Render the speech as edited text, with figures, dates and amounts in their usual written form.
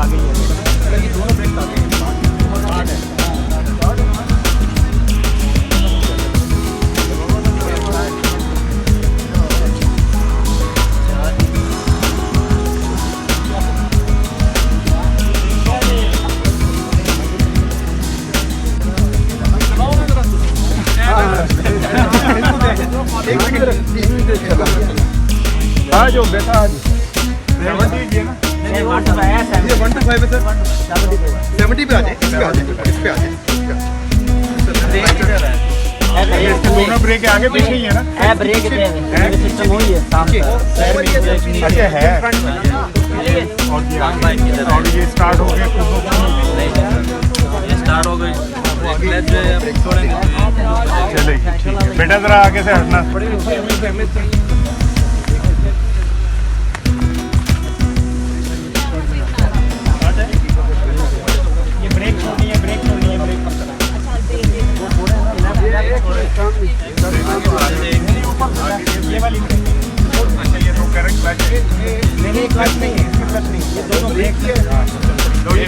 आ गई है। दोनों ब्रेक आ गए हैं। हाँ जो बैठा आज 70 ये ना नहीं 1 to 5 है। ये 1 to 5 है सर 70 पे आ जाए इस पे आ जाए इस पे आ जाए इसके दोनों ब्रेक आगे पीछे ही है ना है ब्रेक दे सिस्टम हुई है सामने। अच्छा है और ये स्टार्ट हो गया ये स्टार्ट हो गई क्लच जो है अब छोड़ेंगे चलेगी ठीक है बेटा जरा आगे से हटना ये ब्रेक छोड़नी है ब्रेक छोड़नी है ब्रेक ये वाली अच्छा ये तो करेक्ट क्लच है नहीं क्लच नहीं है क्लच नहीं ये दोनों ब्रेक तो ये